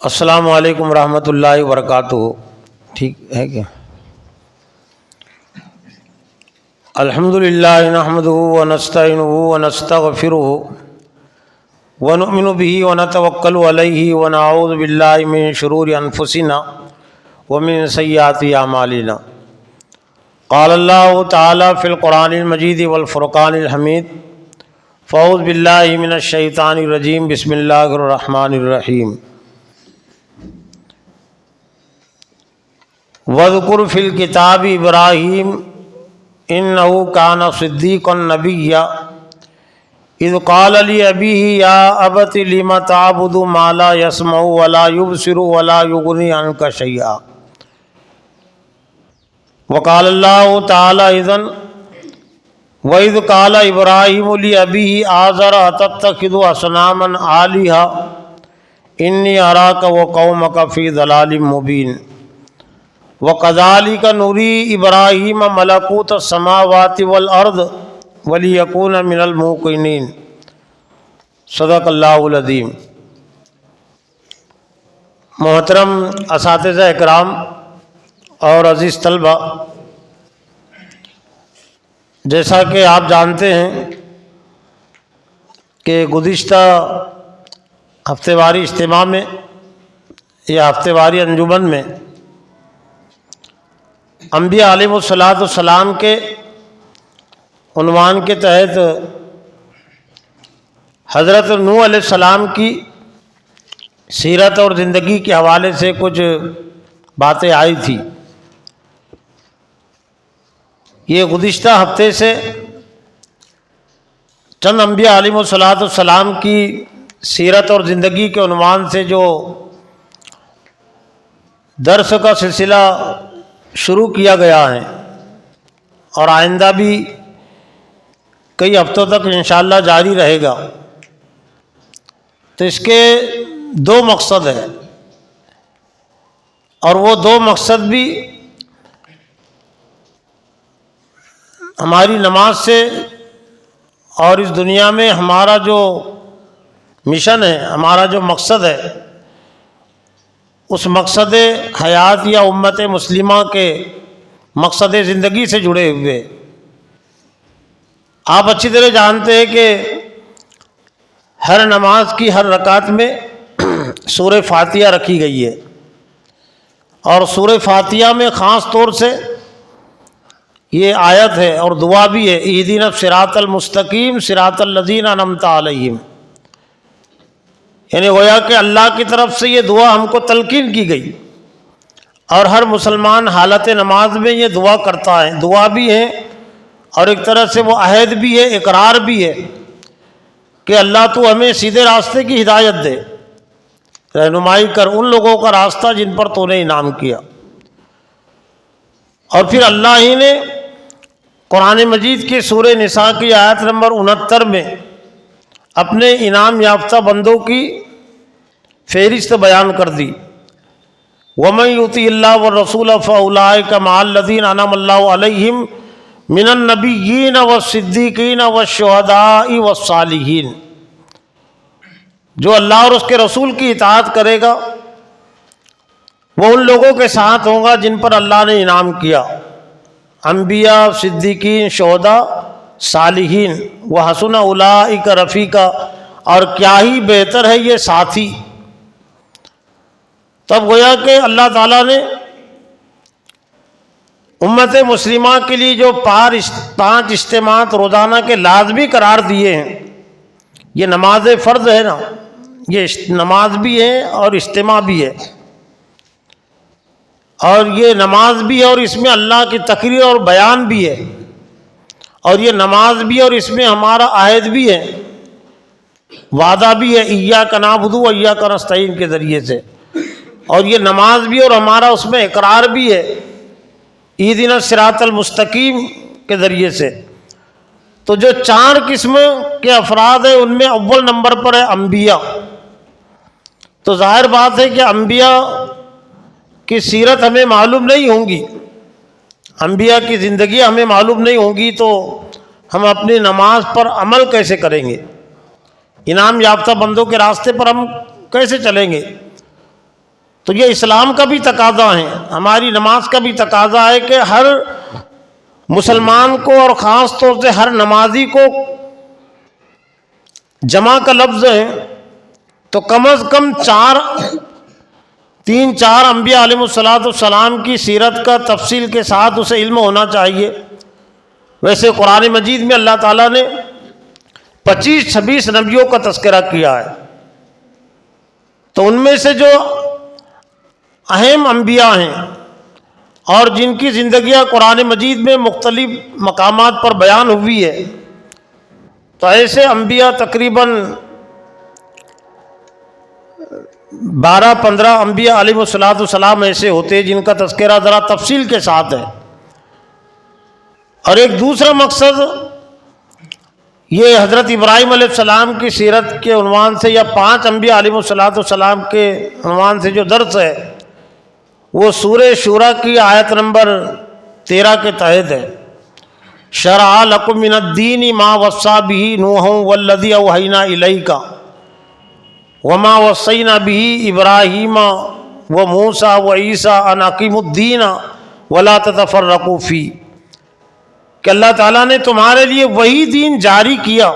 السلام علیکم ورحمۃ اللہ وبرکاتہ۔ ٹھیک ہے کیا؟ الحمد للہ نحمدہ ونستعینہ ونستغفرہ ونؤمن بہ ونتوکل علیہ ونعوذ باللہ من شرور انفسنا ومن سیئات اعمالنا۔ قال اللہ تعالی فی القرآن المجید والفرقان الحمید۔ فاعوذ باللہ من الشیطان الرجیم، بسم اللہ الرحمن الرحیم۔ وَاذْكُرْ فِي الْكِتَابِ إِبْرَاهِيمَ إِنَّهُ كَانَ صِدِّيقًا نَبِيًّا إِذْ قَالَ لِأَبِيهِ يَا أَبَتِ لِمَ تَعْبُدُ مَا لَا يَسْمَعُ وَلَا يُبْصِرُ وَلَا يُغْنِي عَنْكَ شَيْئًا۔ وقال اللہ تعالی اذن وَإِذْ قَالَ إِبْرَاهِيمُ لِأَبِيهِ آزَرَ أَتَتَّخِذُ أَصْنَامًا آلِهَةً إِنِّي أَرَاكَ وَقَوْمَكَ فِي ضَلَالٍ مُبِينٍ۔ وَكَذَلِكَ نُرِي إِبْرَاهِيمَ مَلَكُوتَ السَّمَاوَاتِ وَالْأَرْضِ وَلِيَكُونَ مِنَ الْمُوقِنِينَ۔ صدق اللہ العظیم۔ محترم اساتذہ اکرام اور عزیز طلبہ، جیسا کہ آپ جانتے ہیں کہ گزشتہ ہفتے واری اجتماع میں یا ہفتے واری انجمن میں انبیاء علیہ السلام کے عنوان کے تحت حضرت نوح علیہ السلام کی سیرت اور زندگی کے حوالے سے کچھ باتیں آئی تھی۔ یہ گزشتہ ہفتے سے چند انبیاء علیہ السلام کی سیرت اور زندگی کے عنوان سے جو درس کا سلسلہ شروع کیا گیا ہے اور آئندہ بھی کئی ہفتوں تک انشاءاللہ جاری رہے گا، تو اس کے دو مقصد ہیں، اور وہ دو مقصد بھی ہماری نماز سے اور اس دنیا میں ہمارا جو مشن ہے، ہمارا جو مقصد ہے، اس مقصد حیات یا امت مسلمہ کے مقصد زندگی سے جڑے ہوئے۔ آپ اچھی طرح جانتے ہیں کہ ہر نماز کی ہر رکعت میں سورہ فاتحہ رکھی گئی ہے، اور سورہ فاتحہ میں خاص طور سے یہ آیت ہے اور دعا بھی ہے، اہدنا الصراط المستقیم صراط الذین انعمت علیہم، یعنی گویا کہ اللہ کی طرف سے یہ دعا ہم کو تلقین کی گئی، اور ہر مسلمان حالت نماز میں یہ دعا کرتا ہے، دعا بھی ہے اور ایک طرح سے وہ عہد بھی ہے، اقرار بھی ہے کہ اللہ تو ہمیں سیدھے راستے کی ہدایت دے، رہنمائی کر ان لوگوں کا راستہ جن پر تو نے انعام کیا۔ اور پھر اللہ ہی نے قرآن مجید کے سورہ نساء کی آیت نمبر 69 میں اپنے انعام یافتہ بندوں کی فہرست بیان کر دی۔ وَمَن يُطِعِ اللَّهَ وَالرَّسُولَ فَأُولَٰئِكَ مَعَ الَّذِينَ أَنْعَمَ اللَّهُ عَلَيْهِم مِّنَ النَّبِيِّينَ وَالصِّدِّيقِينَ وَالشُّهَدَاءِ وَالصَّالِحِينَ۔ جو اللہ اور اس کے رسول کی اطاعت کرے گا وہ ان لوگوں کے ساتھ ہوگا جن پر اللہ نے انعام کیا، انبیاء، صدیقین، شہداء، صالحین، وحسن اولئک رفیقا، اور کیا ہی بہتر ہے یہ ساتھی۔ تب گویا کہ اللہ تعالیٰ نے امت مسلمہ کے لیے جو 5 اجتماعات روزانہ کے لازمی قرار دیے ہیں، یہ نماز فرض ہے نا، یہ نماز بھی ہے اور اجتماع بھی ہے، اور یہ نماز بھی ہے اور اس میں اللہ کی تقریر اور بیان بھی ہے، اور یہ نماز بھی اور اس میں ہمارا عہد بھی ہے، وعدہ بھی ہے ایاک نعبد و ایاک نستعین کے ذریعے سے، اور یہ نماز بھی اور ہمارا اس میں اقرار بھی ہے اہدنا الصراط المستقیم کے ذریعے سے۔ تو جو 4 قسم کے افراد ہیں ان میں اول نمبر پر ہے انبیاء۔ تو ظاہر بات ہے کہ انبیاء کی سیرت ہمیں معلوم نہیں ہوں گی، انبیاء کی زندگی ہمیں معلوم نہیں ہوگی، تو ہم اپنی نماز پر عمل کیسے کریں گے؟ انعام یافتہ بندوں کے راستے پر ہم کیسے چلیں گے؟ تو یہ اسلام کا بھی تقاضا ہے، ہماری نماز کا بھی تقاضا ہے کہ ہر مسلمان کو اور خاص طور سے ہر نمازی کو جمع کا لفظ ہے تو کم از کم تین چار انبیاء علیہ السلام کی سیرت کا تفصیل کے ساتھ اسے علم ہونا چاہیے۔ ویسے قرآن مجید میں اللہ تعالیٰ نے 25-26 نبیوں کا تذکرہ کیا ہے، تو ان میں سے جو اہم انبیاء ہیں اور جن کی زندگیاں قرآن مجید میں مختلف مقامات پر بیان ہوئی ہے، تو ایسے انبیاء تقریباً 12-15 انبیاء علیہ السلام ایسے ہوتے ہیں جن کا تذکرہ ذرا تفصیل کے ساتھ ہے۔ اور ایک دوسرا مقصد یہ حضرت ابراہیم علیہ السلام کی سیرت کے عنوان سے یا 5 انبیاء علیہ السلام کے عنوان سے جو درس ہے وہ سورہ شورى کی آیت نمبر 13 کے تحت ہے۔ شرع لکم من الدین ما وصی بہ نوح والذی اوحینا الیک وما وصینا بہ ابراہیم وموسیٰ وعیسیٰ ان اقیموا الدین ولا تتفرقوا فیہ، کہ اللہ تعالیٰ نے تمہارے لیے وہی دین جاری کیا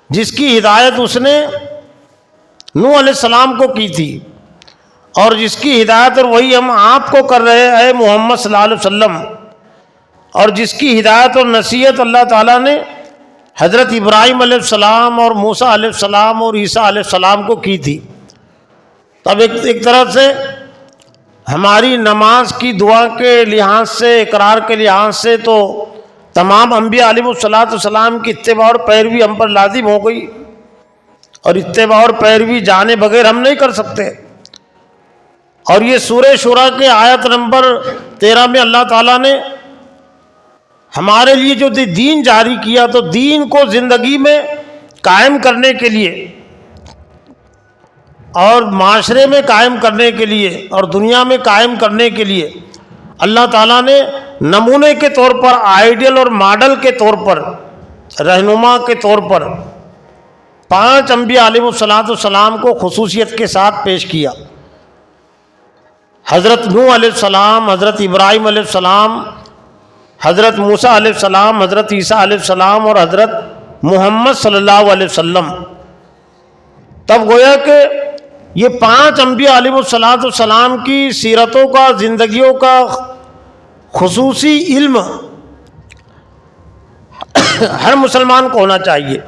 جس کی ہدایت اس نے نوح علیہ السلام کو کی تھی، اور جس کی ہدایت اور وہی ہم آپ کو کر رہے ہیں اے محمد صلی اللہ علیہ وسلم، اور جس کی ہدایت اور نصیحت اللہ تعالیٰ نے حضرت ابراہیم علیہ السلام اور موسیٰ علیہ السلام اور عیسیٰ علیہ السلام کو کی تھی۔ تب ایک طرف سے ہماری نماز کی دعا کے لحاظ سے، اقرار کے لحاظ سے تو تمام انبیاء علیہ السلام کی اتباع اور پیروی ہم پر لازم ہو گئی، اور اتباع اور پیروی جانے بغیر ہم نہیں کر سکتے۔ اور یہ سورہ شورى کے آیت نمبر 13 میں اللہ تعالیٰ نے ہمارے لیے جو دین جاری کیا، تو دین کو زندگی میں قائم کرنے کے لیے اور معاشرے میں قائم کرنے کے لیے اور دنیا میں قائم کرنے کے لیے اللہ تعالیٰ نے نمونے کے طور پر، آئیڈیل اور ماڈل کے طور پر، رہنما کے طور پر 5 انبیاء علیہ السلام کو خصوصیت کے ساتھ پیش کیا۔ حضرت نوح علیہ السلام، حضرت ابراہیم علیہ السلام، حضرت موسیٰ علیہ السلام، حضرت عیسیٰ علیہ السلام اور حضرت محمد صلی اللہ علیہ وسلم۔ تب گویا کہ یہ 5 انبیاء علیہ السلام کی سیرتوں کا، زندگیوں کا خصوصی علم ہر مسلمان کو ہونا چاہیے،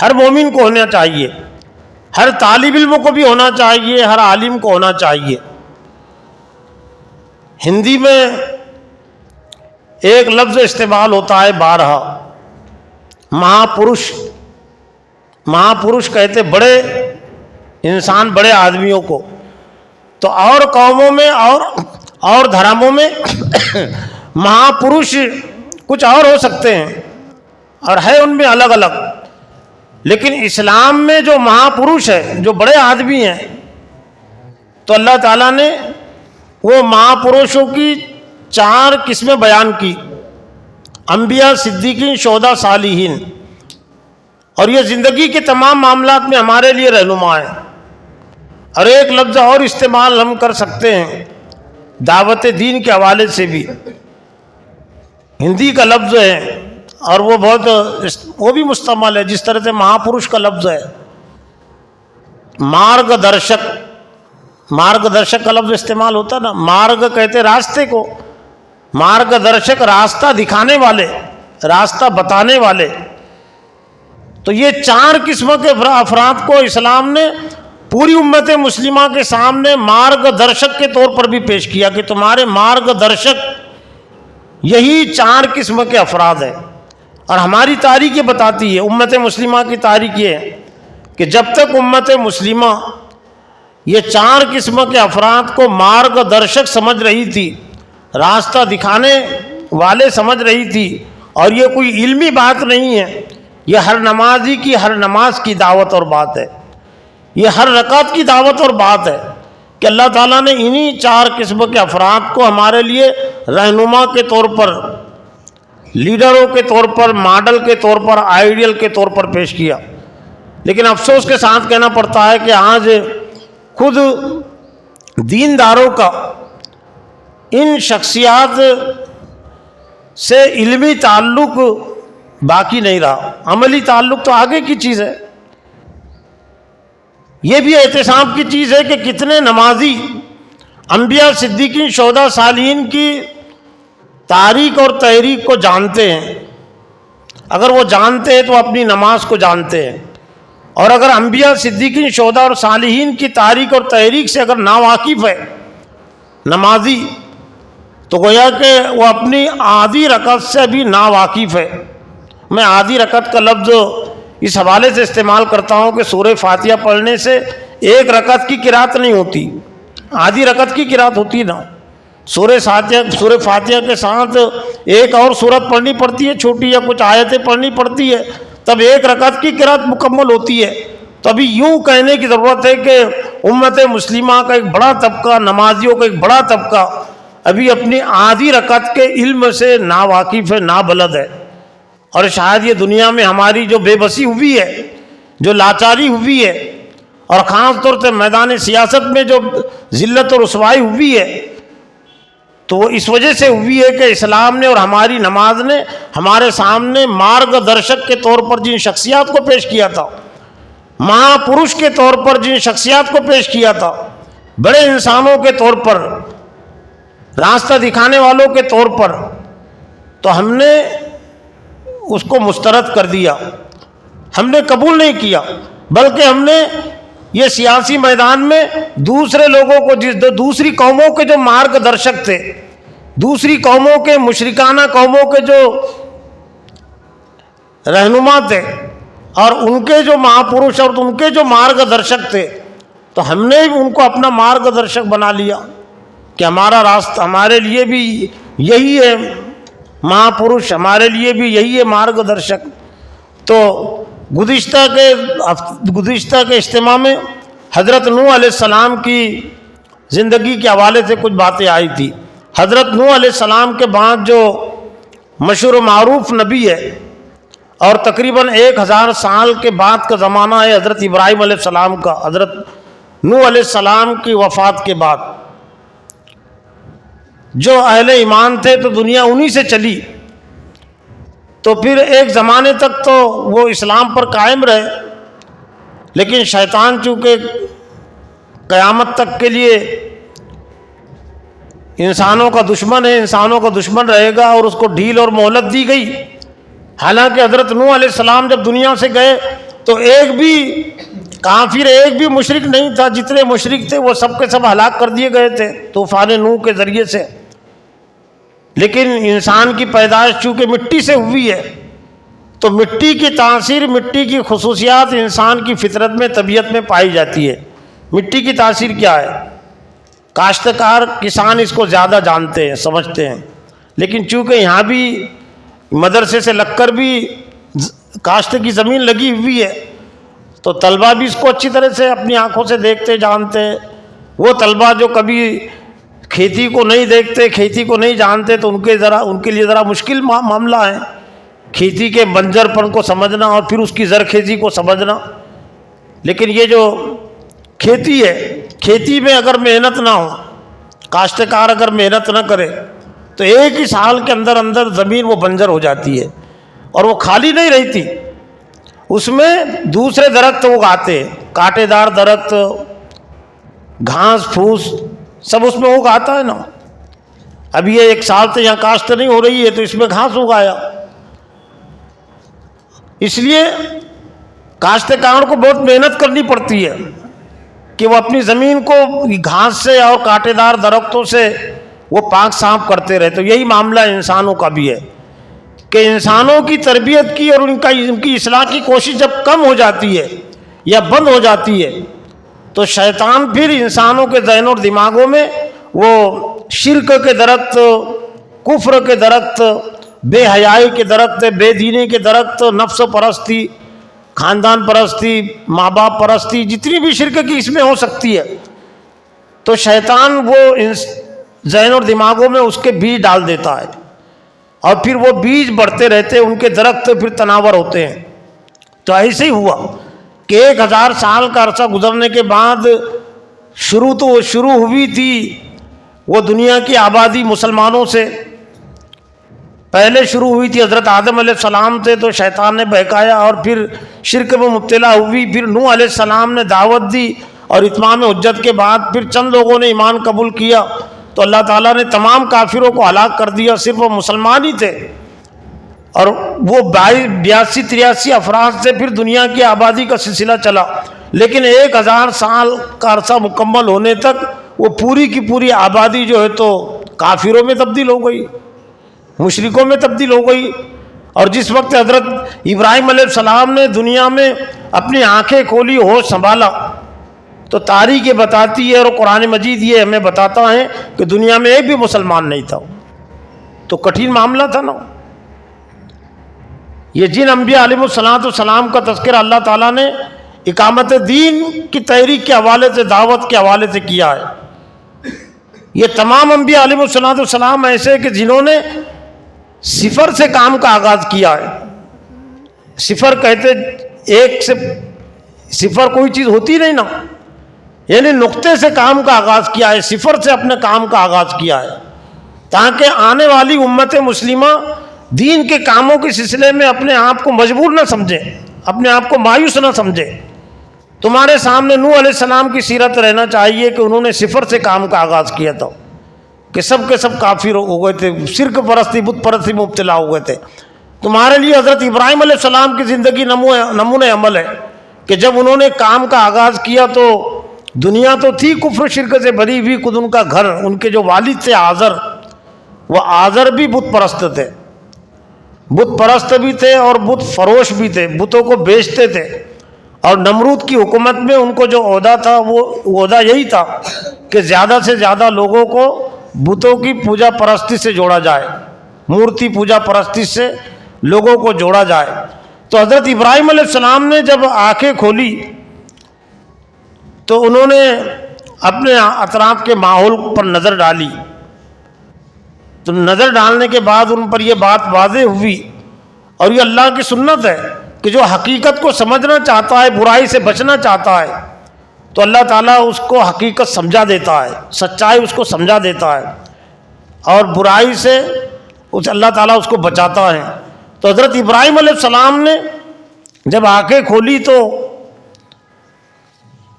ہر مومن کو ہونا چاہیے، ہر طالب علم کو بھی ہونا چاہیے، ہر عالم کو ہونا چاہیے۔ ہندی میں ایک لفظ استعمال ہوتا ہے بارہا، مہاپرش۔ مہاپرش کہتے بڑے انسان، بڑے آدمیوں کو۔ تو اور قوموں میں اور دھرموں میں مہاپرش کچھ اور ہو سکتے ہیں اور ہے ان میں الگ الگ، لیکن اسلام میں جو مہاپرش ہے، جو بڑے آدمی ہیں، تو اللہ تعالیٰ نے وہ مہاپرشوں کی 4 قسمیں بیان کی: انبیاء، صدیقین، شہداء، صالحین۔ اور یہ زندگی کے تمام معاملات میں ہمارے لیے رہنما ہے۔ اور ایک لفظ اور استعمال ہم کر سکتے ہیں دعوت دین کے حوالے سے بھی، ہندی کا لفظ ہے اور وہ بھی مستعمل ہے، جس طرح سے مہاپرش کا لفظ ہے مارگ درشک۔ مارگ درشک کا لفظ استعمال ہوتا نا، مارگ کہتے راستے کو، مارگ درشک راستہ دکھانے والے، راستہ بتانے والے۔ تو یہ 4 قسم کے افراد کو اسلام نے پوری امت مسلمہ کے سامنے مارگ درشک کے طور پر بھی پیش کیا کہ تمہارے مارگ درشک یہی 4 قسم کے افراد ہیں۔ اور ہماری تاریخ یہ بتاتی ہے، امت مسلمہ کی تاریخ یہ ہے کہ جب تک امت مسلمہ یہ 4 قسم کے افراد کو مارگ درشک سمجھ رہی تھی، راستہ دکھانے والے سمجھ رہی تھی، اور یہ کوئی علمی بات نہیں ہے، یہ ہر نمازی کی ہر نماز کی دعوت اور بات ہے، یہ ہر رکعت کی دعوت اور بات ہے کہ اللہ تعالیٰ نے انہی 4 قسم کے افراد کو ہمارے لیے رہنما کے طور پر، لیڈروں کے طور پر، ماڈل کے طور پر، آئیڈیل کے طور پر پیش کیا۔ لیکن افسوس کے ساتھ کہنا پڑتا ہے کہ آج خود دینداروں کا ان شخصیات سے علمی تعلق باقی نہیں رہا، عملی تعلق تو آگے کی چیز ہے۔ یہ بھی احتساب کی چیز ہے کہ کتنے نمازی انبیاء، صدیقین، شہداء، صالحین کی تاریخ اور تحریک کو جانتے ہیں۔ اگر وہ جانتے ہیں تو اپنی نماز کو جانتے ہیں، اور اگر انبیاء، صدیقین، شہداء اور صالحین کی تاریخ اور تحریک سے اگر ناواقف ہے نمازی، تو گویا کہ وہ اپنی آدھی رکعت سے بھی ناواقف ہے۔ میں آدھی رکعت کا لفظ اس حوالے سے استعمال کرتا ہوں کہ سورہ فاتحہ پڑھنے سے ایک رکعت کی قرات نہیں ہوتی، آدھی رکعت کی قرات ہوتی نا۔ سورہ فاتحہ کے ساتھ ایک اور سورت پڑھنی پڑتی ہے چھوٹی، یا کچھ آیتیں پڑھنی پڑتی ہے، تب ایک رکعت کی قرات مکمل ہوتی ہے۔ تو ابھی یوں کہنے کی ضرورت ہے کہ امت مسلمہ کا ایک بڑا طبقہ، نمازیوں کا ایک بڑا طبقہ ابھی اپنی آدھی رکعت کے علم سے ناواقف ہے، نابلد ہے۔ اور شاید یہ دنیا میں ہماری جو بے بسی ہوئی ہے، جو لاچاری ہوئی ہے، اور خاص طور سے میدان سیاست میں جو ذلت و رسوائی ہوئی ہے، تو وہ اس وجہ سے ہوئی ہے کہ اسلام نے اور ہماری نماز نے ہمارے سامنے مارگ درشک کے طور پر جن شخصیات کو پیش کیا تھا، مہا پروش کے طور پر جن شخصیات کو پیش کیا تھا، بڑے انسانوں کے طور پر، راستہ دکھانے والوں کے طور پر، تو ہم نے اس کو مسترد کر دیا، ہم نے قبول نہیں کیا، بلکہ ہم نے یہ سیاسی میدان میں دوسرے لوگوں کو، دوسری قوموں کے جو مارگ درشک تھے، دوسری قوموں کے، مشرکانہ قوموں کے جو رہنما تھے، اور ان کے جو مہاپروش اور ان کے جو مارگ درشک تھے، تو ہم نے ان کو اپنا مارگ درشک بنا لیا کہ ہمارا راستہ، ہمارے لیے بھی یہی ہے مہاپروش، ہمارے لیے بھی یہی ہے مارگ درشک۔ تو گزشتہ کے اجتماع میں حضرت نوح علیہ السلام کی زندگی کے حوالے سے کچھ باتیں آئی تھی۔ حضرت نوح علیہ السلام کے بعد جو مشہور و معروف نبی ہے، اور تقریباً 1000 سال کے بعد کا زمانہ ہے حضرت ابراہیم علیہ السلام کا، حضرت نوح علیہ السلام کی وفات کے بعد جو اہل ایمان تھے تو دنیا انہی سے چلی، تو پھر ایک زمانے تک تو وہ اسلام پر قائم رہے، لیکن شیطان چونکہ قیامت تک کے لیے انسانوں کا دشمن ہے، انسانوں کا دشمن رہے گا، اور اس کو ڈھیل اور مہلت دی گئی۔ حالانکہ حضرت نوح علیہ السلام جب دنیا سے گئے تو ایک بھی کافر، ایک بھی مشرک نہیں تھا، جتنے مشرک تھے وہ سب کے سب ہلاک کر دیے گئے تھے طوفان نوح کے ذریعے سے۔ لیکن انسان کی پیدائش چونکہ مٹی سے ہوئی ہے، تو مٹی کی تاثیر، مٹی کی خصوصیات انسان کی فطرت میں، طبیعت میں پائی جاتی ہے۔ مٹی کی تاثیر کیا ہے؟ کاشتکار، کسان اس کو زیادہ جانتے ہیں، سمجھتے ہیں، لیکن چونکہ یہاں بھی مدرسے سے لگ کر بھی کاشت کی زمین لگی ہوئی ہے، تو طلبہ بھی اس کو اچھی طرح سے اپنی آنکھوں سے دیکھتے، جانتے ہیں۔ وہ طلبہ جو کبھی کھیتی کو نہیں دیکھتے، کھیتی کو نہیں جانتے، تو ان کے لیے ذرا مشکل معاملہ ہے کھیتی کے بنجر پن کو سمجھنا اور پھر اس کی زرخیزی کو سمجھنا۔ لیکن یہ جو کھیتی ہے، کھیتی میں اگر محنت نہ ہو، کاشتکار اگر محنت نہ کرے، تو ایک ہی سال کے اندر اندر زمین وہ بنجر ہو جاتی ہے، اور وہ خالی نہیں رہتی، اس میں دوسرے درخت اگاتے ہیں، کانٹے دار درخت، گھاس پھوس سب اس میں اگاتا ہے نا۔ اب یہ 1 سال سے یہاں کاشت نہیں ہو رہی ہے تو اس میں گھاس اگایا۔ اس لیے کاشتکار کو بہت محنت کرنی پڑتی ہے کہ وہ اپنی زمین کو گھاس سے اور کانٹے دار درختوں سے وہ پاک صاف کرتے رہے۔ تو یہی معاملہ انسانوں کا بھی ہے کہ انسانوں کی تربیت کی اور ان کی اصلاح کی کوشش جب کم ہو جاتی ہے یا بند ہو جاتی ہے، تو شیطان پھر انسانوں کے ذہن اور دماغوں میں وہ شرک کے درخت، کفر کے درخت، بے حیائی کے درخت، بے دینی کے درخت، نفس پرستی، خاندان پرستی، ماں باپ پرستی، جتنی بھی شرک کی اس میں ہو سکتی ہے، تو شیطان وہ ذہن اور دماغوں میں اس کے بیج ڈال دیتا ہے، اور پھر وہ بیج بڑھتے رہتے ہیں، ان کے درخت پھر تناور ہوتے ہیں۔ تو ایسے ہی ہوا کہ 1000 سال کا عرصہ گزرنے کے بعد شروع ہوئی تھی وہ دنیا کی آبادی مسلمانوں سے. پہلے شروع ہوئی تھی حضرت آدم علیہ السلام سے، تو شیطان نے بہکایا اور پھر شرک میں مبتلا ہوئی. پھر نوح علیہ السلام نے دعوت دی اور اتمام حجت کے بعد پھر چند لوگوں نے ایمان قبول کیا، تو اللہ تعالیٰ نے تمام کافروں کو ہلاک کر دیا، صرف وہ مسلمان ہی تھے. اور وہ 82-83 افراد سے پھر دنیا کی آبادی کا سلسلہ چلا. لیکن 1000 سال کا عرصہ مکمل ہونے تک وہ پوری کی پوری آبادی جو ہے تو کافروں میں تبدیل ہو گئی، مشرکوں میں تبدیل ہو گئی. اور جس وقت حضرت ابراہیم علیہ السلام نے دنیا میں اپنی آنکھیں کھولی، ہوش سنبھالا، تو تاریخ یہ بتاتی ہے اور قرآن مجید یہ ہمیں بتاتا ہے کہ دنیا میں ایک بھی مسلمان نہیں تھا. تو کٹھن معاملہ تھا نا. یہ جن انبیاء علیہ السلام کا تذکرہ اللہ تعالیٰ نے اقامت دین کی تحریک کے حوالے سے، دعوت کے حوالے سے کیا ہے. یہ تمام انبیاء علیہ السلام ایسے کہ جنہوں نے صفر سے کام کا آغاز کیا ہے. صفر کہتے ایک سے، صفر کوئی چیز ہوتی نہیں نا، یعنی نقطے سے کام کا آغاز کیا ہے، صفر سے اپنے کام کا آغاز کیا ہے، تاکہ آنے والی امت مسلمہ دین کے کاموں کے سلسلے میں اپنے آپ کو مجبور نہ سمجھے، اپنے آپ کو مایوس نہ سمجھے. تمہارے سامنے نوح علیہ السلام کی سیرت رہنا چاہیے کہ انہوں نے صفر سے کام کا آغاز کیا تھا، کہ سب کے سب کافر ہو گئے تھے، شرک پرستی، بت پرستی میں مبتلا ہو گئے تھے. تمہارے لیے حضرت ابراہیم علیہ السلام کی زندگی نمونہ عمل ہے کہ جب انہوں نے کام کا آغاز کیا تو دنیا تو تھی کفر شرک سے بھری ہوئی، خود ان کا گھر، ان کے جو والد تھے آزر، وہ آزر بھی بت پرست تھے، بت پرست بھی تھے اور بت فروش بھی تھے، بتوں کو بیچتے تھے. اور نمرود کی حکومت میں ان کو جو عہدہ تھا وہ عہدہ یہی تھا کہ زیادہ سے زیادہ لوگوں کو بتوں کی پوجا پرستی سے جوڑا جائے، مورتی پوجا پرستی سے لوگوں کو جوڑا جائے. تو حضرت ابراہیم علیہ السلام نے جب آنکھیں کھولی تو انہوں نے اپنے اطراف کے ماحول پر نظر ڈالی. تو نظر ڈالنے کے بعد ان پر یہ بات واضح ہوئی، اور یہ اللہ کی سنت ہے کہ جو حقیقت کو سمجھنا چاہتا ہے، برائی سے بچنا چاہتا ہے، تو اللہ تعالیٰ اس کو حقیقت سمجھا دیتا ہے، سچائی اس کو سمجھا دیتا ہے، اور برائی سے اللہ تعالیٰ اس کو بچاتا ہے. تو حضرت ابراہیم علیہ السلام نے جب آنکھیں کھولی تو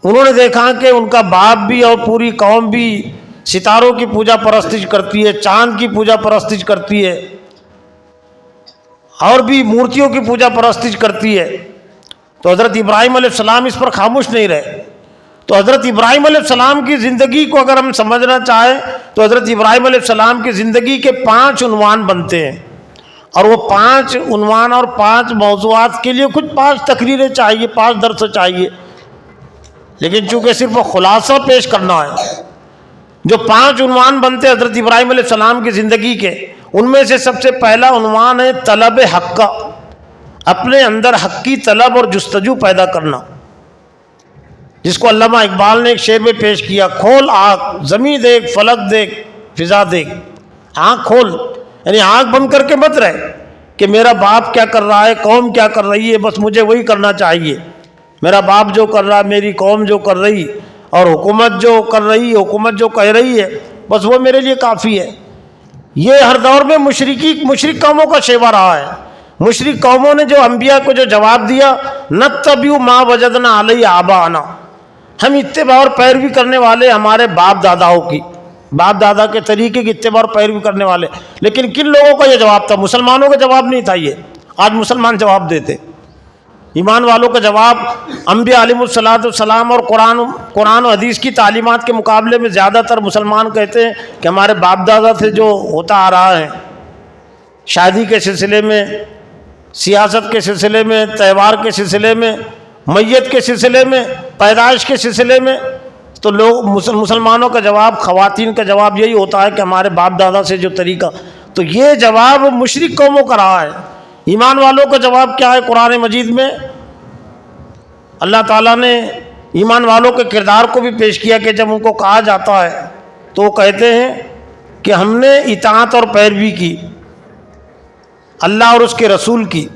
انہوں نے دیکھا کہ ان کا باپ بھی اور پوری قوم بھی ستاروں کی پوجا پرستش کرتی ہے، چاند کی پوجا پرستش کرتی ہے، اور بھی مورتیوں کی پوجا پرستش کرتی ہے. تو حضرت ابراہیم علیہ السلام اس پر خاموش نہیں رہے. تو حضرت ابراہیم علیہ السلام کی زندگی کو اگر ہم سمجھنا چاہیں تو حضرت ابراہیم علیہ السلام کی زندگی کے 5 عنوان بنتے ہیں، اور وہ 5 عنوان اور 5 موضوعات کے لیے کچھ 5 تقریریں چاہیے، 5 درس چاہیے، لیکن چونکہ صرف وہ خلاصہ پیش کرنا ہے. جو 5 عنوان بنتے حضرت ابراہیم علیہ السلام کی زندگی کے، ان میں سے سب سے پہلا عنوان ہے طلب حق کا، اپنے اندر حق کی طلب اور جستجو پیدا کرنا، جس کو علامہ اقبال نے ایک شعر میں پیش کیا: کھول آنکھ، زمین دیکھ، فلک دیکھ، فضا دیکھ. آنکھ کھول، یعنی آنکھ بند کر کے مت رہے کہ میرا باپ کیا کر رہا ہے، قوم کیا کر رہی ہے، بس مجھے وہی کرنا چاہیے. میرا باپ جو کر رہا ہے، میری قوم جو کر رہی، اور حکومت جو کر رہی، حکومت جو کہہ رہی ہے، بس وہ میرے لیے کافی ہے. یہ ہر دور میں مشرک قوموں کا شیوا رہا ہے. مشرک قوموں نے جو انبیاء کو جو جواب دیا، نتبع ما وجدنا علیہ آباءنا، ہم اتباع اور پیروی کرنے والے ہمارے باپ داداؤں کی، باپ دادا کے طریقے کی اتباع اور پیروی کرنے والے. لیکن کن لوگوں کا یہ جواب تھا؟ مسلمانوں کا جواب نہیں تھا. یہ آج مسلمان جواب دیتے. ایمان والوں کا جواب انبیاء علیہ السلام اور قرآن و حدیث کی تعلیمات کے مقابلے میں زیادہ تر مسلمان کہتے ہیں کہ ہمارے باپ دادا سے جو ہوتا آ رہا ہے، شادی کے سلسلے میں، سیاست کے سلسلے میں، تہوار کے سلسلے میں، میت کے سلسلے میں، پیدائش کے سلسلے میں، تو لوگ مسلمانوں کا جواب، خواتین کا جواب یہی ہوتا ہے کہ ہمارے باپ دادا سے جو طریقہ. تو یہ جواب مشرک قوموں کا رہا ہے. ایمان والوں کا جواب کیا ہے؟ قرآن مجید میں اللہ تعالیٰ نے ایمان والوں کے کردار کو بھی پیش کیا کہ جب ان کو کہا جاتا ہے تو وہ کہتے ہیں کہ ہم نے اطاعت اور پیروی کی اللہ اور اس کے رسول کی.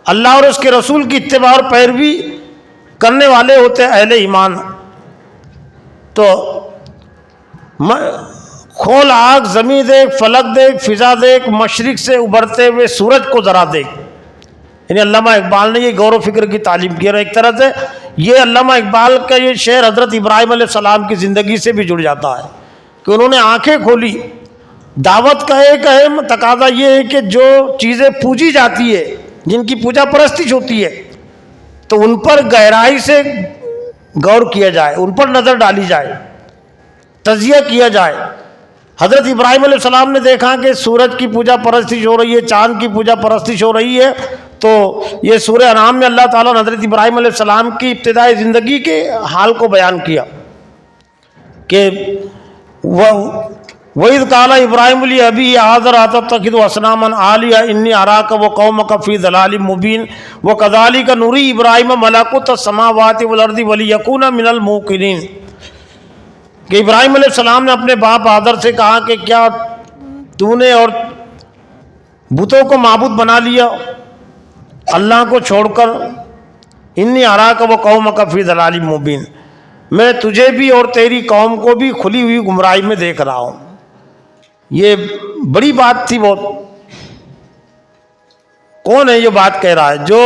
اللہ اور اس کے رسول کی اتباع اور پیروی کرنے والے ہوتے اہل ایمان. تو کھول آگ، زمین دیکھ، فلک دیکھ، فضا دیکھ، مشرق سے ابھرتے ہوئے سورج کو ذرا دیکھ. یعنی علامہ اقبال نے یہ غور و فکر کی تعلیم کی. اور ایک طرح سے یہ علامہ اقبال کا یہ شعر حضرت ابراہیم علیہ السلام کی زندگی سے بھی جڑ جاتا ہے کہ انہوں نے آنکھیں کھولی. دعوت کا ایک اہم تقاضا یہ ہے کہ جو چیزیں پوجی جاتی ہے، جن کی پوجا پرستش ہوتی ہے، تو ان پر گہرائی سے غور کیا جائے، ان پر نظر ڈالی جائے، تجزیہ کیا جائے. حضرت ابراہیم علیہ السلام نے دیکھا کہ سورج کی پوجا پرستش ہو رہی ہے، چاند کی پوجا پرستش ہو رہی ہے. تو یہ سورہ انعام میں اللہ تعالیٰ نے حضرت ابراہیم علیہ السلام کی ابتدائی زندگی کے حال کو بیان کیا کہ وَإِذْ قَالَ إِبْرَاهِيمُ لِأَبِيهِ آزَرَ أَتَتَّخِذُ أَصْنَامًا آلِهَةً إِنِّي أَرَاكَ وَقَوْمَكَ فِي ضَلَالٍ مُّبِينٍ وَكَذَلِكَ نُرِي إِبْرَاهِيمَ مَلَكُوتَ السَّمَاوَاتِ وَالْأَرْضِ وَلِيَكُونَ مِنَ الْمُوقِنِينَ کہ ابراہیم علیہ السلام نے اپنے باپ آدر سے کہا کہ کیا تو نے اور بتوں کو معبود بنا لیا اللہ کو چھوڑ کر. انی اراک و قومک فی ضلال مبین، میں تجھے بھی اور تیری قوم کو بھی کھلی ہوئی گمراہی میں دیکھ رہا ہوں. یہ بڑی بات تھی بہت. کون ہے یہ بات کہہ رہا ہے؟ جو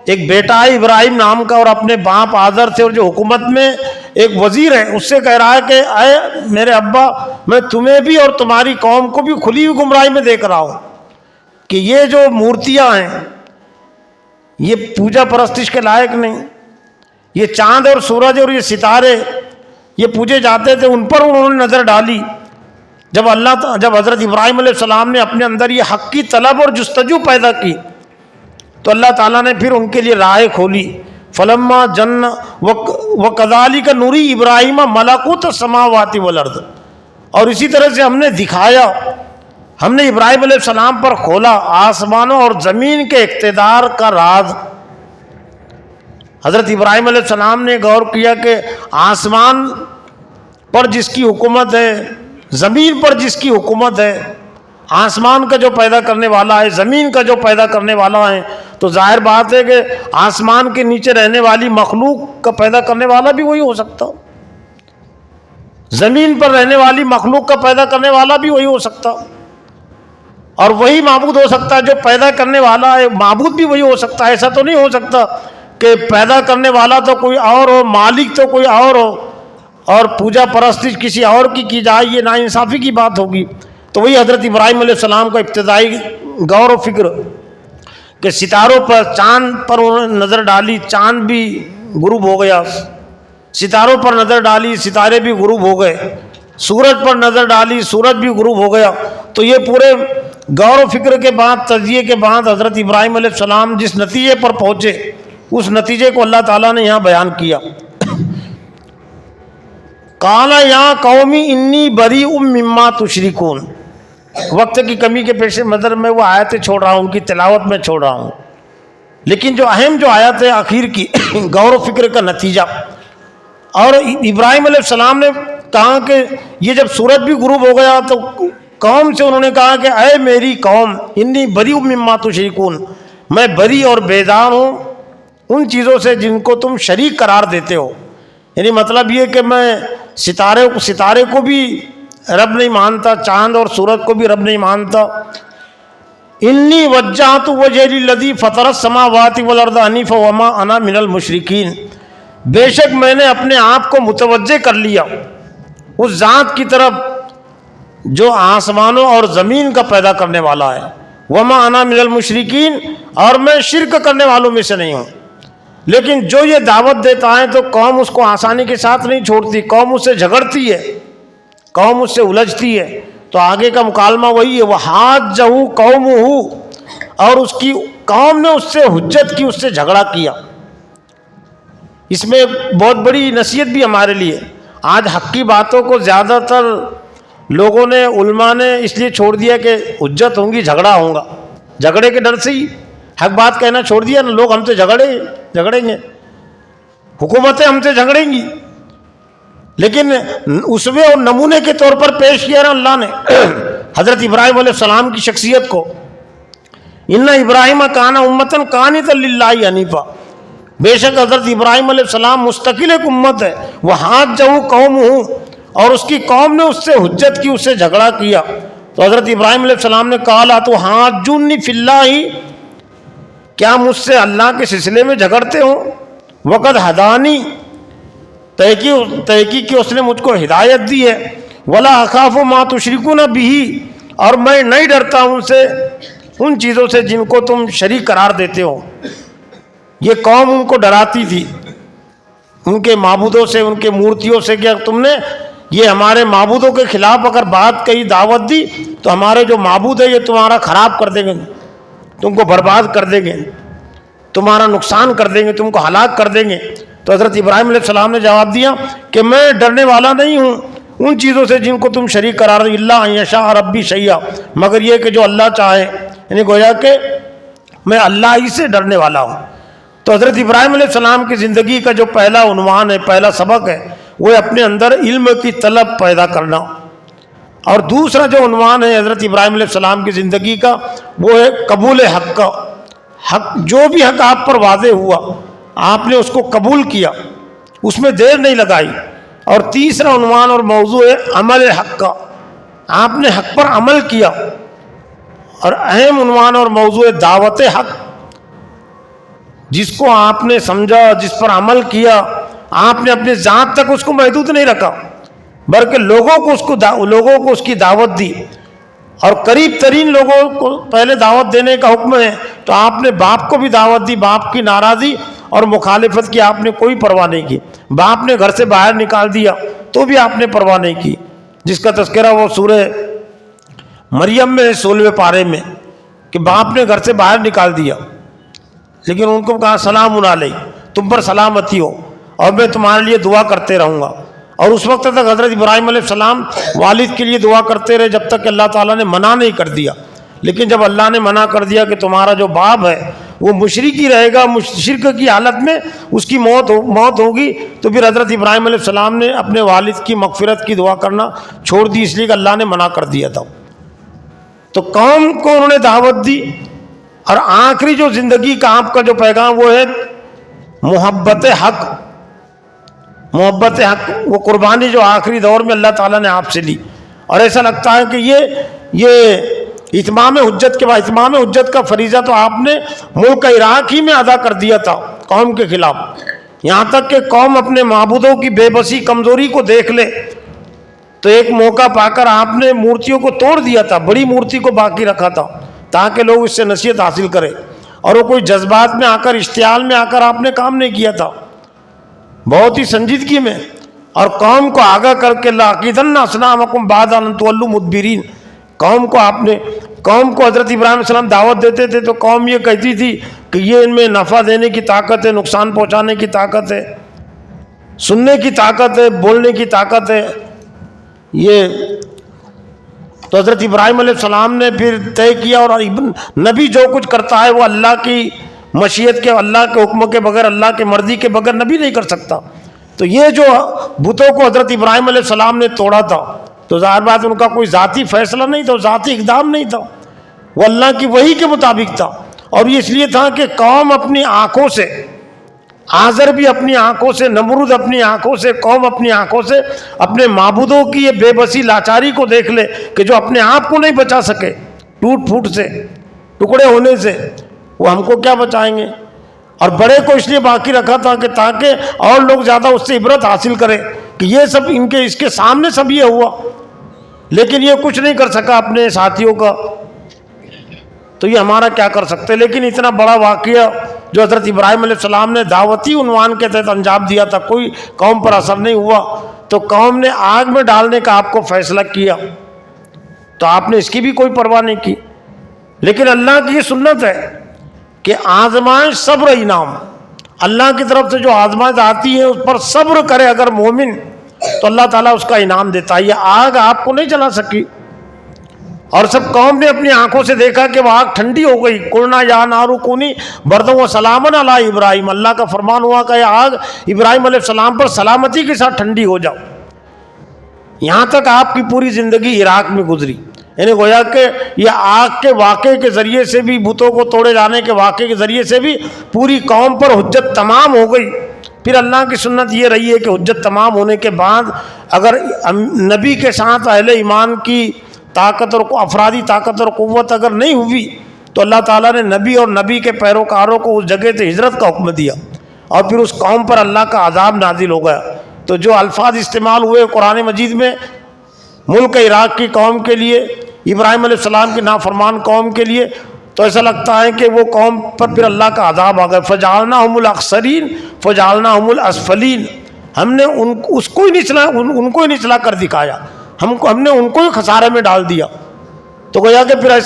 ایک بیٹا ہے ابراہیم نام کا اور اپنے باپ آزر سے، اور جو حکومت میں ایک وزیر ہے، اس سے کہہ رہا ہے کہ اے میرے ابا، میں تمہیں بھی اور تمہاری قوم کو بھی کھلی ہوئی گمراہی میں دیکھ رہا ہوں کہ یہ جو مورتیاں ہیں یہ پوجا پرستش کے لائق نہیں. یہ چاند اور سورج اور یہ ستارے یہ پوجے جاتے تھے، ان پر انہوں نے نظر ڈالی. جب حضرت ابراہیم علیہ السلام نے اپنے اندر یہ حق کی طلب اور جستجو پیدا کی تو اللہ تعالیٰ نے پھر ان کے لیے راہیں کھولی. فلما جن وکذالک نوری ابراہیم ملکوت السماوات والارض، اور اسی طرح سے ہم نے دکھایا، ہم نے ابراہیم علیہ السلام پر کھولا آسمانوں اور زمین کے اقتدار کا راز. حضرت ابراہیم علیہ السلام نے غور کیا کہ آسمان پر جس کی حکومت ہے، زمین پر جس کی حکومت ہے، آسمان کا جو پیدا کرنے والا ہے، زمین کا جو پیدا کرنے والا ہے، تو ظاہر بات ہے کہ آسمان کے نیچے رہنے والی مخلوق کا پیدا کرنے والا بھی وہی ہو سکتا، زمین پر رہنے والی مخلوق کا پیدا کرنے والا بھی وہی ہو سکتا، اور وہی معبود ہو سکتا ہے جو پیدا کرنے والا ہے، معبود بھی وہی ہو سکتا ہے. ایسا تو نہیں ہو سکتا کہ پیدا کرنے والا تو کوئی اور ہو، مالک تو کوئی اور ہو، اور پوجا پرستش کسی اور کی جائے، یہ ناانصافی کی بات ہوگی. تو وہی حضرت ابراہیم علیہ السلام کا ابتدائی غور و فکر کہ ستاروں پر، چاند پر انہوں نے نظر ڈالی، چاند بھی غروب ہو گیا، ستاروں پر نظر ڈالی، ستارے بھی غروب ہو گئے، سورج پر نظر ڈالی، سورج بھی غروب ہو گیا. تو یہ پورے غور و فکر کے بعد، تجزیے کے بعد حضرت ابراہیم علیہ السلام جس نتیجے پر پہنچے، اس نتیجے کو اللہ تعالیٰ نے یہاں بیان کیا. قال یا قومی انی بریء مما تشرکون. وقت کی کمی کے پیش نظر میں وہ آیتیں چھوڑ رہا ہوں، ان کی تلاوت میں چھوڑ رہا ہوں، لیکن جو اہم جو آیت ہے آخر کی غور و فکر کا نتیجہ. اور ابراہیم علیہ السلام نے کہا کہ یہ جب سورج بھی غروب ہو گیا تو قوم سے انہوں نے کہا کہ اے میری قوم، انی بریء مما تشرکون، میں بری اور بیزار ہوں ان چیزوں سے جن کو تم شریک قرار دیتے ہو. یعنی مطلب یہ کہ میں ستارے کو بھی رب نہیں مانتا، چاند اور سورج کو بھی رب نہیں مانتا. انی وجہت وجہی للذی فطر السماوات والارض حنیفا وما انا من المشرکین. بے شک میں نے اپنے آپ کو متوجہ کر لیا اس ذات کی طرف جو آسمانوں اور زمین کا پیدا کرنے والا ہے. وما انا من المشرکین، اور میں شرک کرنے والوں میں سے نہیں ہوں. لیکن جو یہ دعوت دیتا ہے تو قوم اس کو آسانی کے ساتھ نہیں چھوڑتی، قوم اس سے جھگڑتی ہے، قوم اس سے الجھتی ہے. تو آگے کا مکالمہ وہی ہے، وَحَاجَّهُ قَوْمُهُ، اور اس کی قوم نے اس سے حجت کی، اس سے جھگڑا کیا. اس میں بہت بڑی نصیحت بھی ہمارے لیے. آج حق کی باتوں کو زیادہ تر لوگوں نے، علماء نے اس لیے چھوڑ دیا کہ حجت ہوں گی، جھگڑا ہوگا، جھگڑے کے ڈر سے ہی حق بات کہنا چھوڑ دیا نا. لوگ ہم سے جھگڑیں گے، حکومتیں ہم سے جھگڑیں گی. لیکن اسوے اور نمونے کے طور پر پیش کیا نا اللہ نے حضرت ابراہیم علیہ السلام کی شخصیت کو. ان ابراہیم کان امۃ قانتا للہ حنیفا، بے شک حضرت ابراہیم علیہ السلام مستقل ایک امت ہے، وہ ہاتھ جہوں قوم ہوں، اور اس کی قوم نے اس سے حجت کی، اس سے جھگڑا کیا، تو حضرت ابراہیم علیہ السلام نے کہا لا تو حاجونی فی اللہ، کیا مجھ سے اللہ کے سلسلے میں جھگڑتے ہو؟ وقد ہدانی، تحقیق کہ اس نے مجھ کو ہدایت دی ہے، ولا اخاف ما تشرکون بہ، اور میں نہیں ڈرتا ان سے، ان چیزوں سے جن کو تم شریک قرار دیتے ہو۔ یہ قوم ان کو ڈراتی تھی ان کے معبودوں سے، ان کے مورتیوں سے، کہ تم نے یہ ہمارے معبودوں کے خلاف اگر بات کہی، دعوت دی، تو ہمارے جو معبود ہے یہ تمہارا خراب کر دیں گے، تم کو برباد کر دیں گے، تمہارا نقصان کر دیں گے، تم کو ہلاک کر دیں گے۔ تو حضرت ابراہیم علیہ السلام نے جواب دیا کہ میں ڈرنے والا نہیں ہوں ان چیزوں سے جن کو تم شریک قرار دو، اللہ ان یشاء ربی شیئا، مگر یہ کہ جو اللہ چاہے، یعنی گویا کہ میں اللہ ہی سے ڈرنے والا ہوں۔ تو حضرت ابراہیم علیہ السلام کی زندگی کا جو پہلا عنوان ہے، پہلا سبق ہے، وہ اپنے اندر علم کی طلب پیدا کرنا، اور دوسرا جو عنوان ہے حضرت ابراہیم علیہ السلام کی زندگی کا، وہ ہے قبول حق کا، حق جو بھی حق آپ پر واضح ہوا آپ نے اس کو قبول کیا، اس میں دیر نہیں لگائی۔ اور تیسرا عنوان اور موضوع ہے عمل حق کا، آپ نے حق پر عمل کیا۔ اور اہم عنوان اور موضوع ہے دعوت حق، جس کو آپ نے سمجھا، جس پر عمل کیا، آپ نے اپنے ذات تک اس کو محدود نہیں رکھا، بلکہ لوگوں کو اس کی دعوت دی، اور قریب ترین لوگوں کو پہلے دعوت دینے کا حکم ہے، تو آپ نے باپ کو بھی دعوت دی، باپ کی ناراضی اور مخالفت کی آپ نے کوئی پرواہ نہیں کی، باپ نے گھر سے باہر نکال دیا تو بھی آپ نے پرواہ نہیں کی، جس کا تذکرہ وہ سورہ مریم میں 16ویں پارے میں، کہ باپ نے گھر سے باہر نکال دیا لیکن ان کو کہا سلام علیہ، تم پر سلامتی ہو اور میں تمہارے لیے دعا کرتے رہوں گا۔ اور اس وقت تک حضرت ابراہیم علیہ السلام والد کے لیے دعا کرتے رہے جب تک کہ اللہ تعالیٰ نے منع نہیں کر دیا، لیکن جب اللہ نے منع کر دیا کہ تمہارا جو باپ ہے وہ مشرک ہی رہے گا، شرک کی حالت میں اس کی موت ہوگی، تو پھر حضرت ابراہیم علیہ السلام نے اپنے والد کی مغفرت کی دعا کرنا چھوڑ دی، اس لیے کہ اللہ نے منع کر دیا تھا۔ تو قوم کو انہوں نے دعوت دی، اور آخری جو زندگی کا آپ کا جو پیغام وہ ہے محبت حق، محبت حق، وہ قربانی جو آخری دور میں اللہ تعالیٰ نے آپ سے لی، اور ایسا لگتا ہے کہ یہ اتمام حجت کے بعد، اتمام حجت کا فریضہ تو آپ نے ملک عراق ہی میں ادا کر دیا تھا قوم کے خلاف، یہاں تک کہ قوم اپنے معبودوں کی بے بسی کمزوری کو دیکھ لے تو ایک موقع پا کر آپ نے مورتیوں کو توڑ دیا تھا، بڑی مورتی کو باقی رکھا تھا تاکہ لوگ اس سے نصیحت حاصل کریں، اور وہ کوئی جذبات میں آ کر، اشتعال میں آ کر آپ نے کام نہیں کیا تھا، بہت ہی سنجیدگی میں، اور قوم کو آگاہ کر کے لَأَعْقِدَنَّ أَصْنَامَكُمْ بَعْدَ أَن تُوَلُّوا مُدْبِرِينَ، قوم کو حضرت ابراہیم علیہ السلام دعوت دیتے تھے تو قوم یہ کہتی تھی کہ یہ ان میں نفع دینے کی طاقت ہے، نقصان پہنچانے کی طاقت ہے، سننے کی طاقت ہے، بولنے کی طاقت ہے، یہ تو حضرت ابراہیم علیہ السلام نے پھر طے کیا، اور نبی جو کچھ کرتا ہے وہ اللہ کی مشیت کے، اللہ کے حکم کے بغیر، اللہ کے مرضی کے بغیر نبی نہیں کر سکتا۔ تو یہ جو بتوں کو حضرت ابراہیم علیہ السلام نے توڑا تھا، تو ظاہر بات ان کا کوئی ذاتی فیصلہ نہیں تھا، ذاتی اقدام نہیں تھا، وہ اللہ کی وحی کے مطابق تھا، اور یہ اس لیے تھا کہ قوم اپنی آنکھوں سے، آزر بھی اپنی آنکھوں سے، نمرود اپنی آنکھوں سے، قوم اپنی آنکھوں سے اپنے معبودوں کی یہ بے بسی لاچاری کو دیکھ لے کہ جو اپنے آپ کو نہیں بچا سکے، ٹوٹ پھوٹ سے، ٹکڑے ہونے سے، وہ ہم کو کیا بچائیں گے؟ اور بڑے کو اس لیے باقی رکھا تھا کہ تاکہ اور لوگ زیادہ اس سے عبرت حاصل کریں کہ یہ سب اس کے سامنے سب یہ ہوا، لیکن یہ کچھ نہیں کر سکا اپنے ساتھیوں کا، تو یہ ہمارا کیا کر سکتے؟ لیکن اتنا بڑا واقعہ جو حضرت ابراہیم علیہ السلام نے دعوتی عنوان کے تحت انجام دیا تھا، کوئی قوم پر اثر نہیں ہوا، تو قوم نے آگ میں ڈالنے کا آپ کو فیصلہ کیا، تو آپ نے اس کی بھی کوئی پرواہ نہیں کی۔ لیکن اللہ کی یہ سنت ہے کہ آزمائش صبر انعام، اللہ کی طرف سے جو آزمائش آتی ہے اس پر صبر کرے اگر مومن، تو اللہ تعالیٰ اس کا انعام دیتا ہے۔ یہ آگ آپ کو نہیں جلا سکی، اور سب قوم نے اپنی آنکھوں سے دیکھا کہ وہ آگ ٹھنڈی ہو گئی، قلنا یا نار کونی بردا و سلاما علی ابراہیم، اللہ کا فرمان ہوا کہ یہ آگ ابراہیم علیہ السلام پر سلامتی کے ساتھ ٹھنڈی ہو جاؤ۔ یہاں تک آپ کی پوری زندگی عراق میں گزری، یعنی گویا کہ یہ آگ کے واقعے کے ذریعے سے بھی، بتوں کو توڑے جانے کے واقعے کے ذریعے سے بھی پوری قوم پر حجت تمام ہو گئی۔ پھر اللہ کی سنت یہ رہی ہے کہ حجت تمام ہونے کے بعد اگر نبی کے ساتھ اہل ایمان کی طاقت اور افرادی طاقت اور قوت اگر نہیں ہوئی تو اللہ تعالیٰ نے نبی اور نبی کے پیروکاروں کو اس جگہ سے ہجرت کا حکم دیا، اور پھر اس قوم پر اللہ کا عذاب نازل ہو گیا۔ تو جو الفاظ استعمال ہوئے قرآن مجید میں ملک عراق کی قوم کے لیے، ابراہیم علیہ السلام کی نافرمان قوم کے لیے، تو ایسا لگتا ہے کہ وہ قوم پر پھر اللہ کا عذاب آ گیا۔ فجعلناہم الاخسرین فجعلناہم الاسفلین، ہم نے ان کو ہی نچلا کر دکھایا، ہم نے ان کو ہی خسارے میں ڈال دیا۔ تو گویا کہ پھر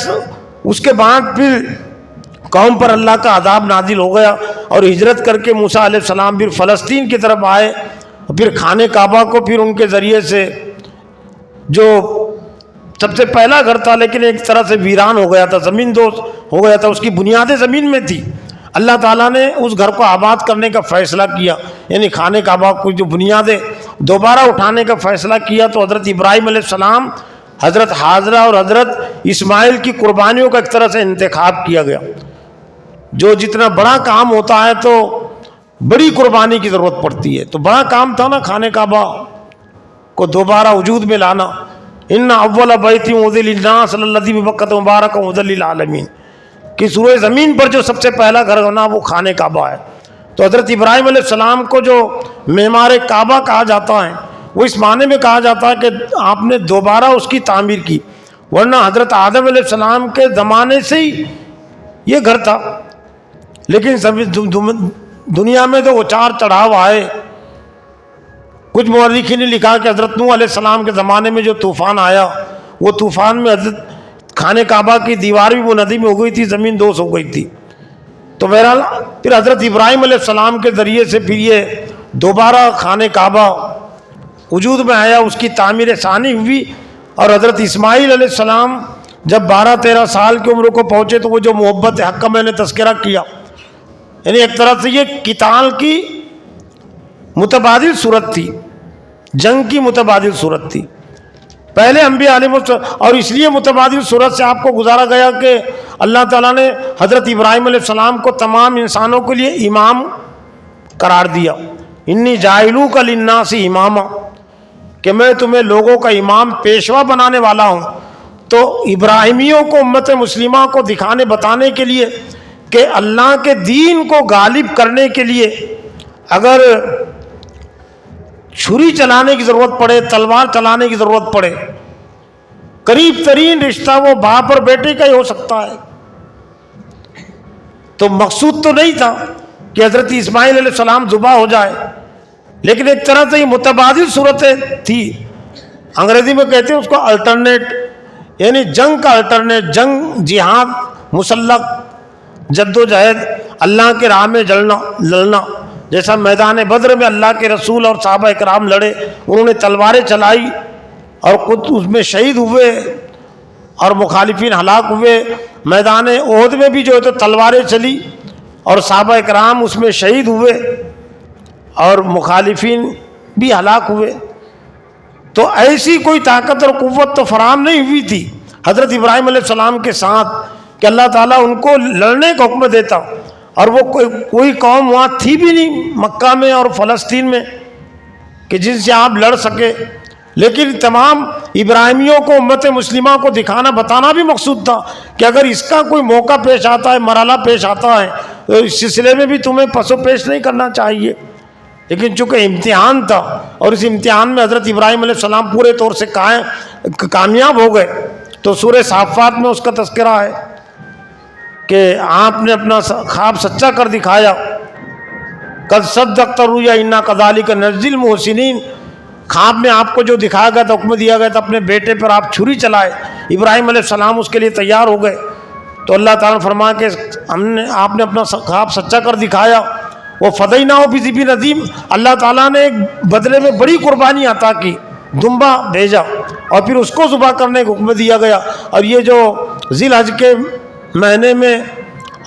اس کے بعد پھر قوم پر اللہ کا عذاب نازل ہو گیا، اور ہجرت کر کے موسیٰ علیہ السلام پھر فلسطین کی طرف آئے، پھر خانہ کعبہ کو پھر ان کے ذریعے سے، جو سب سے پہلا گھر تھا لیکن ایک طرح سے ویران ہو گیا تھا، زمین دوز ہو گیا تھا، اس کی بنیادیں زمین میں تھی، اللہ تعالیٰ نے اس گھر کو آباد کرنے کا فیصلہ کیا، یعنی خانہ کعبہ کو جو بنیادیں دوبارہ اٹھانے کا فیصلہ کیا۔ تو حضرت ابراہیم علیہ السلام، حضرت حاجرہ اور حضرت اسماعیل کی قربانیوں کا ایک طرح سے انتخاب کیا گیا۔ جو جتنا بڑا کام ہوتا ہے تو بڑی قربانی کی ضرورت پڑتی ہے، تو بڑا کام تھا نا خانہ کعبہ کو دوبارہ وجود میں لانا۔ ان اول بیت وضع للناس الذی ببکۃ مبارک وہدی للعالمین، کہ سورہ زمین پر جو سب سے پہلا گھر ہونا وہ خانہ کعبہ ہے۔ تو حضرت ابراہیم علیہ السلام کو جو معمار کعبہ کہا جاتا ہے، وہ اس معنی میں کہا جاتا ہے کہ آپ نے دوبارہ اس کی تعمیر کی، ورنہ حضرت آدم علیہ السلام کے زمانے سے ہی یہ گھر تھا، لیکن دنیا میں تو اتار چڑھاؤ آئے۔ کچھ مورخین نے لکھا کہ حضرت نوح علیہ السلام کے زمانے میں جو طوفان آیا، وہ طوفان میں حضرت خانہ کعبہ کی دیوار بھی منہدم ہو گئی تھی، زمین دوز ہو گئی تھی۔ تو بہرحال پھر حضرت ابراہیم علیہ السلام کے ذریعے سے پھر یہ دوبارہ خانہ کعبہ وجود میں آیا، اس کی تعمیر ثانی ہوئی، اور حضرت اسماعیل علیہ السلام جب 12-13 سال کی عمر کو پہنچے تو وہ جو محبت حق کا میں نے تذکرہ کیا، یعنی ایک طرح سے یہ قتال کی متبادل صورت تھی، جنگ کی متبادل صورت تھی۔ پہلے انبیاء علیہ السلام، اور اس لیے متبادل صورت سے آپ کو گزارا گیا کہ اللہ تعالیٰ نے حضرت ابراہیم علیہ السلام کو تمام انسانوں کے لیے امام قرار دیا۔ انی جاعلوک للناس اماما، کہ میں تمہیں لوگوں کا امام پیشوا بنانے والا ہوں۔ تو ابراہیمیوں کو، امت مسلمہ کو دکھانے بتانے کے لیے کہ اللہ کے دین کو غالب کرنے کے لیے اگر چھری چلانے کی ضرورت پڑے، تلوار چلانے کی ضرورت پڑے، قریب ترین رشتہ وہ باپ اور بیٹے کا ہی ہو سکتا ہے۔ تو مقصود تو نہیں تھا کہ حضرت اسماعیل علیہ السلام ذبح ہو جائے، لیکن ایک طرح سے یہ متبادل صورتیں تھی۔ انگریزی میں کہتے ہیں اس کو الٹرنیٹ، یعنی جنگ کا الٹرنیٹ، جنگ، جہاد، مسلح جد و جہد، اللہ کے راہ میں لڑنا، جیسا میدان بدر میں اللہ کے رسول اور صحابہ اکرام لڑے، انہوں نے تلواریں چلائی اور خود اس میں شہید ہوئے اور مخالفین ہلاک ہوئے۔ میدان احد میں بھی جو ہے تو تلواریں چلی اور صحابہ اکرام اس میں شہید ہوئے اور مخالفین بھی ہلاک ہوئے۔ تو ایسی کوئی طاقت اور قوت تو فراہم نہیں ہوئی تھی حضرت ابراہیم علیہ السلام کے ساتھ کہ اللہ تعالیٰ ان کو لڑنے کا حکم دیتا، اور وہ کوئی قوم وہاں تھی بھی نہیں مکہ میں اور فلسطین میں کہ جن سے آپ لڑ سکے۔ لیکن تمام ابراہیمیوں کو، امت مسلمہ کو دکھانا بتانا بھی مقصود تھا کہ اگر اس کا کوئی موقع پیش آتا ہے، مرحلہ پیش آتا ہے، تو اس سلسلے میں بھی تمہیں پس و پیش نہیں کرنا چاہیے۔ لیکن چونکہ امتحان تھا اور اس امتحان میں حضرت ابراہیم علیہ السلام پورے طور سے کامیاب ہو گئے، تو سورہ صافات میں اس کا تذکرہ ہے کہ آپ نے اپنا خواب سچا کر دکھایا۔ قد صدقت الرؤیا انا کذالک نجزی المحسنین، خواب میں آپ کو جو دکھایا گیا تھا، حکم دیا گیا تھا اپنے بیٹے پر آپ چھری چلائے، ابراہیم علیہ السلام اس کے لیے تیار ہو گئے۔ تو اللہ تعالیٰ نے فرمایا کہ آپ نے اپنا خواب سچا کر دکھایا۔ وہ فدیناہ بذبح عظیم، اللہ تعالیٰ نے ایک بدلے میں بڑی قربانی عطا کی، دمبا بھیجا اور پھر اس کو ذبح کرنے کا حکم دیا گیا۔ اور یہ جو ذی الحج کے مہینے میں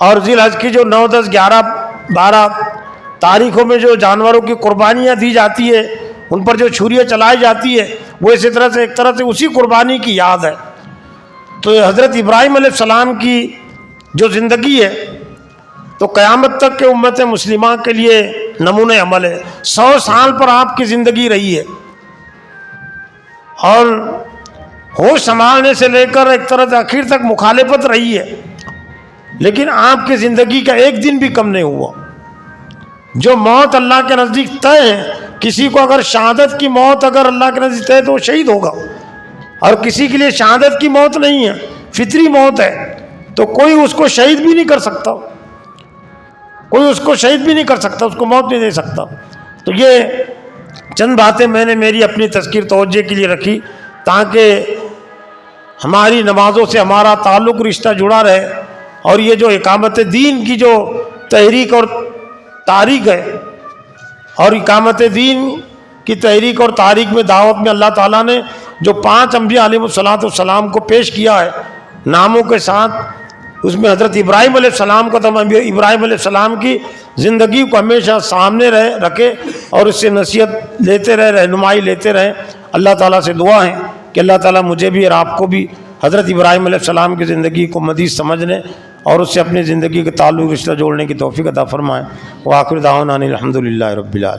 اور ذی الحج کی جو 9، 10، 11، 12 تاریخوں میں جو جانوروں کی قربانیاں دی جاتی ہے، ان پر جو چھریاں چلائی جاتی ہے وہ اسی طرح سے ایک طرح سے اسی قربانی کی یاد ہے۔ تو حضرت ابراہیم علیہ السلام کی جو زندگی ہے تو قیامت تک کے امت مسلمہ کے لیے نمونۂ عمل ہے۔ 100 سال پر آپ کی زندگی رہی ہے اور ہوش سنبھالنے سے لے کر ایک طرح سے آخر تک مخالفت رہی ہے، لیکن آپ کی زندگی کا ایک دن بھی کم نہیں ہوا۔ جو موت اللہ کے نزدیک طے ہے، کسی کو اگر شہادت کی موت اگر اللہ کے نزدیک طے ہے تو وہ شہید ہوگا، اور کسی کے لیے شہادت کی موت نہیں ہے، فطری موت ہے، تو کوئی اس کو شہید بھی نہیں کر سکتا، کوئی اس کو شہید بھی نہیں کر سکتا، اس کو موت نہیں دے سکتا۔ تو یہ چند باتیں میں نے میری اپنی تذکیر توجہ کے لیے رکھی تاکہ ہماری نمازوں سے ہمارا تعلق رشتہ جڑا رہے، اور یہ جو اقامت دین کی جو تحریک اور تاریخ ہے، اور اقامت دین کی تحریک اور تاریخ میں دعوت میں اللہ تعالیٰ نے جو 5 انبیاء علیہ السلام کو پیش کیا ہے ناموں کے ساتھ، اس میں حضرت ابراہیم علیہ السلام کو تمام ابراہیم علیہ السلام کی زندگی کو ہمیشہ سامنے رکھے اور اس سے نصیحت لیتے رہے، رہنمائی لیتے رہے۔ اللہ تعالیٰ سے دعا ہے کہ اللہ تعالیٰ مجھے بھی اور آپ کو بھی حضرت ابراہیم علیہ السلام کی زندگی کو مزید سمجھنے اور اس سے اپنی زندگی کے تعلق رشتہ جوڑنے کی توفیق عطا فرمائے۔ وآخر دعوانا ان الحمد للہ رب العالمین۔